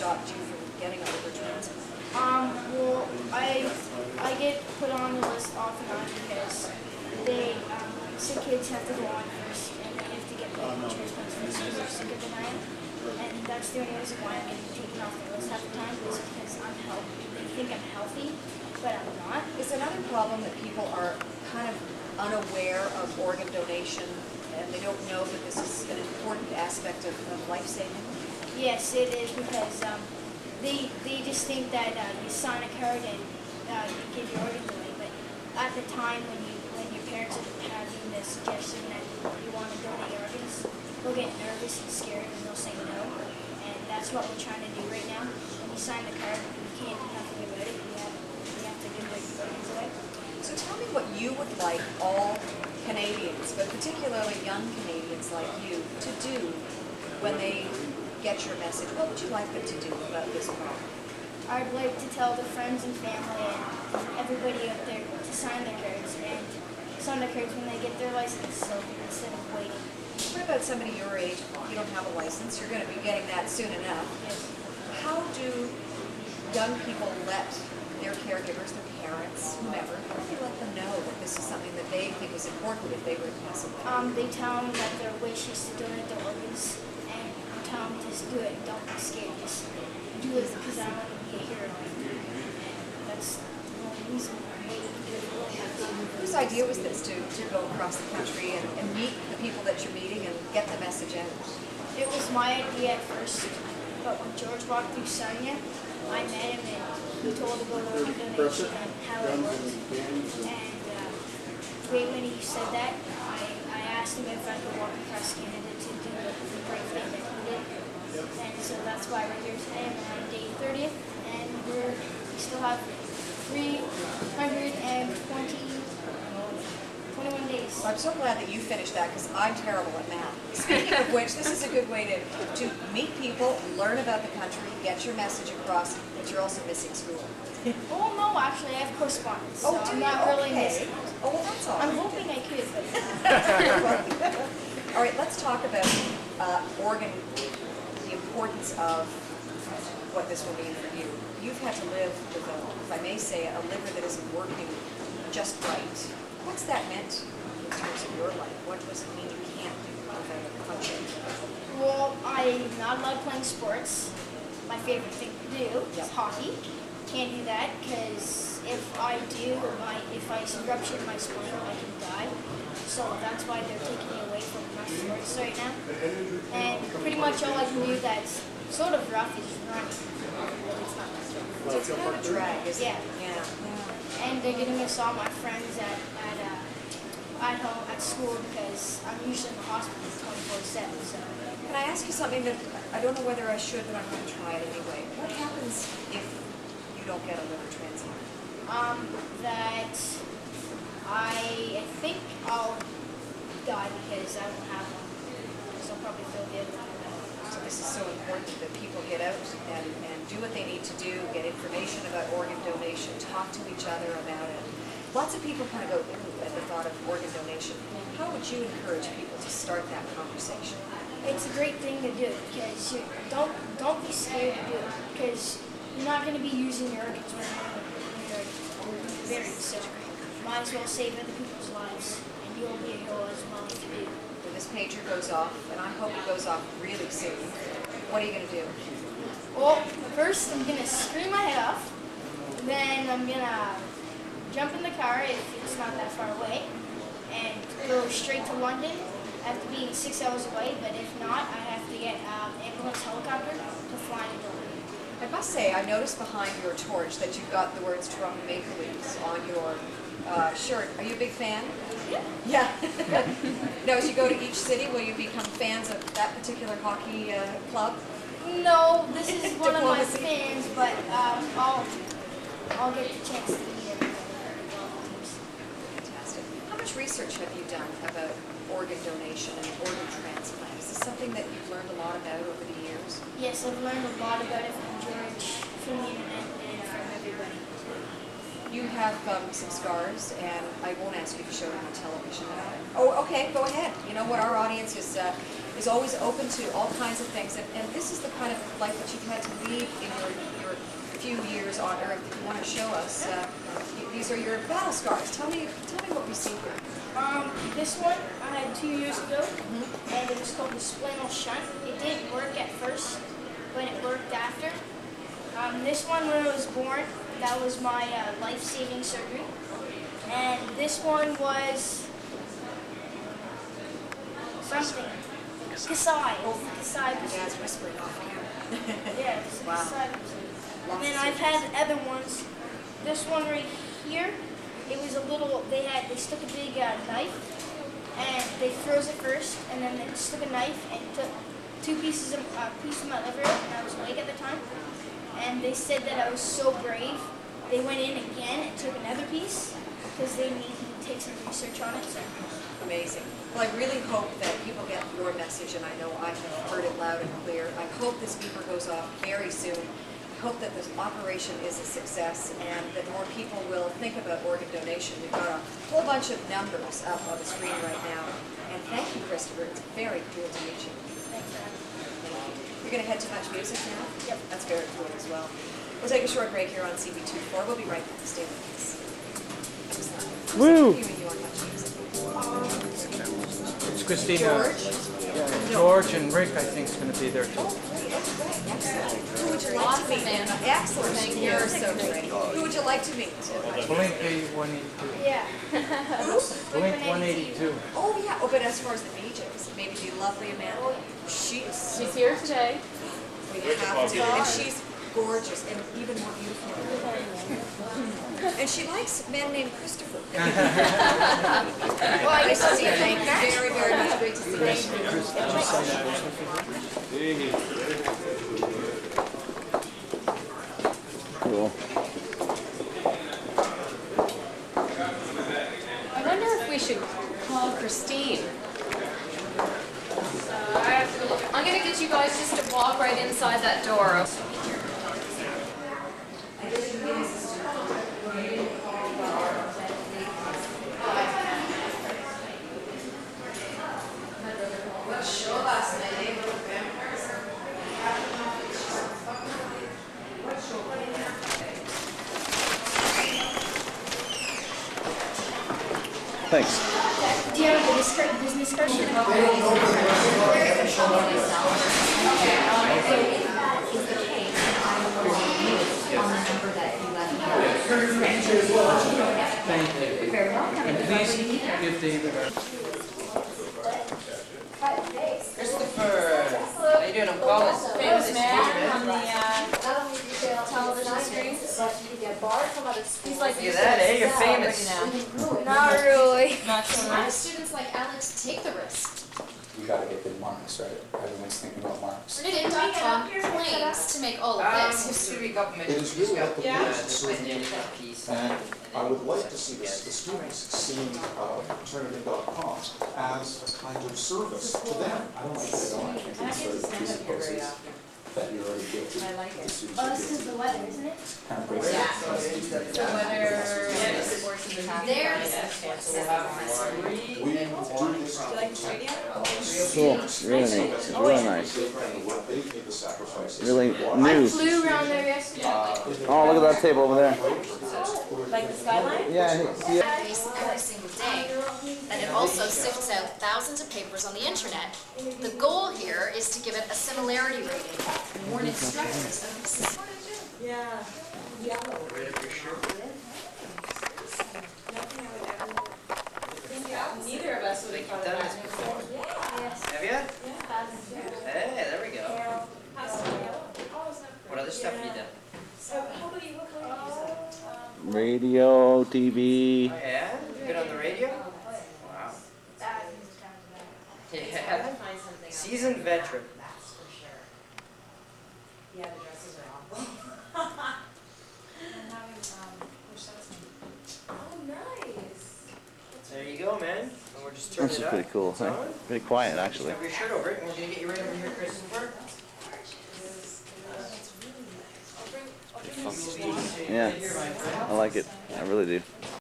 stopped you from getting a liver transplant? Well, I get put on the list off and on because they, sick kids have to go on first and they have to get liver transplants first because they're sicker than I am. And that's the only reason why I'm getting taken off the list half the time is because I'm healthy. They think I'm healthy, but I'm not. Is another problem that people are kind of unaware of organ donation and they don't know that this is an important aspect of life-saving? Yes, it is because they just think that you sign a card and you give your organs away. But at the time when your parents are having the suggestion that you want to donate your organs, they'll get nervous and scared and they'll say no. And that's what we're trying to do right now. When you sign the card, you can't do nothing about it. You have to give your organs away. So tell me what you would like all Canadians, but particularly young Canadians like you, to do when they get your message. What would you like them to do about this problem? I'd like to tell their friends and family and everybody out there to sign their cards and sign their cards when they get their license, so instead of waiting. What about somebody your age? You don't have a license. You're going to be getting that soon enough. Yes. How do young people let their caregivers, their parents, whomever, how do they let them know that this is something that they think is important if they were to pass away? They tell them that their wish is to donate their organs and tell them to just do it. Don't be scared. Just do it because I want to be a hero. And that's the only reason why you can do it. Whose idea was this to go across the country and meet the people that you're meeting and get the message out? It was my idea at first, but when George walked through Sarnia, I met him and he told about organ donation and how it worked. And right when he said that, I asked him if I could walk across Canada to do the great thing that he did. And so that's why we're here today. And we're on day 30th, and we still have 321 days. Well, I'm so glad that you finished that because I'm terrible at math. Speaking of which, this is a good way to meet people, learn about the country, get your message across, but you're also missing school. Oh no, actually I have correspondence, so Oh, do I'm you? not really Okay. missing. Oh, well, that's all. I'm hoping I could, but All right, let's talk about organ, the importance of what this will mean for you. You've had to live with, if I may say, a liver that isn't working just right. What's that meant in terms of your life? What does it mean you can't do without a function? well, I'm not allowed playing sports. My favorite thing to do is hockey. Can't do that because if I do, if I rupture my spine, I can die. So that's why they're taking me away from my sports right now. And pretty much all I can do that's sort of rough is running. It's not that rough. So it's kind of a drag, isn't Yeah. it? Yeah. And they're gonna miss all my friends at home at school because I'm usually in the hospital 24/7. So Can I ask you something that I don't know whether I should, but I'm going to try it anyway? What happens if you don't get a liver transplant? that I think I'll die because I won't have one. Because I'll probably feel good. So this is so important that people get out and do what they need to do, get information about organ donation, talk to each other about it. Lots of people kind of go ooh at the thought of organ donation. How would you encourage people to start that conversation? It's a great thing to do because don't be scared to do it because you're not going to be using your organs when you're very sick. Might as well save other people's lives and you'll be a hero as well if you do. When this pager goes off, and I hope it goes off really soon, what are you going to do? Well, first I'm going to scream my head off. Then I'm going to jump in the car if it's not that far away and go straight to London after being 6 hours away. But if not, I have to get an ambulance helicopter to fly to Dublin. I must say, I noticed behind your torch that you've got the words Toronto Maple Leafs on your shirt. Are you a big fan? Yeah. Yeah. Now, as you go to each city, will you become fans of that particular hockey club? No, this is one of my Diplomacy. fans, but I'll get the chance to meet everybody. Fantastic. How much research have you done about organ donation and organ transplant? Is this something that you've learned a lot about over the years? Yes, I've learned a lot about it from George, from the internet, and from everybody. You have some scars, and I won't ask you to show them on television. Oh, okay, go ahead. You know what, our audience is is always open to all kinds of things, and this is the kind of life that you've had to lead in your few years on Earth. If you want to show us, these are your battle scars. Tell me what we see here. This one I had 2 years ago, and it was called the splanal shunt. It didn't work at first, but it worked after. This one, when I was born, that was my life-saving surgery. And this one was something. Kris'S. Yeah, it's whispering off camera. Yeah, it's Wow. Kris'S. And then I've had other ones. This one right here, it was a little, they stuck a big knife, and they froze it first, and then they stuck a knife and took two pieces of my liver, and I was awake at the time. And they said that I was so brave. They went in again and took another piece, because they need to take some research on it. So. Amazing. Well, I really hope that people get your message, and I know I have heard it loud and clear. I hope this beeper goes off very soon. I hope that this operation is a success and that more people will think about organ donation. We've got a whole bunch of numbers up on the screen right now. And thank you, Kristopher. It's very cool to meet you. Thanks for having me. Thank you. You're going to head to Much Music now? Yep. That's very cool as well. We'll take a short break here on CB24. We'll be right back. Stay with us. Excellent. Woo! Who's interviewing you on Much Music? It's Christina. George? George and Rick, I think, is going to be there too. Excellent. Who would you like to meet? Excellent. Thank you. You're so great. Who would you like to meet? Blink 182. Yeah. Blink 182. Oh, yeah. Oh, but as far as the BJs, maybe the lovely Amanda. She's here today. We have to. And she's gorgeous and even more beautiful. And she likes a man named Kristopher. Well, nice to see you. Thank you very, very much. Great to see you. Cool. I wonder if we should call Christine. I'm going to get you guys just to walk right inside that door. Thanks. Do you have a business card? Thank you. And please give David our... Kristopher, how you doing? I'm calling. Famous man on the television screen. He's like, Look at that, eh? You're famous. Not really. Not so Why do much. students like Alex take the risk? You gotta get good marks, right? Everyone's thinking about marks. Reddit.com claims to make all of Just this. give me a couple minutes. It is really Just up to got you. the piece. And I would like to see the students seeing Trinity.com as a kind of service to them. I don't think they don't. I think it's sort of piece of poses that you're already gifted. I like it. The students Oh, are this is gifted. the weather, isn't it? Kind of breaks it. We do this. Cool. Really neat. It's really nice. What they made the sacrifices. Really I new. flew around there yesterday. Oh, look at that table over there. Like the skyline? Yeah. Database every single day. And it also sifts out thousands of papers on the internet. The goal here is to give it a similarity rating. Warn instructors of this. Neither of us would have thought about it. Have you? Hey, there we go. What other stuff have you done? Radio, TV. Oh, yeah? Been on the radio? Wow. Yeah. Seasoned veteran. Yeah, the dresses are awful. There you go, man. And we're just turning This is it up. pretty cool. It's on. Pretty quiet, actually. Have your shirt over it, and we're going to get you right over here, Kristopher. Yeah. I like it. I really do.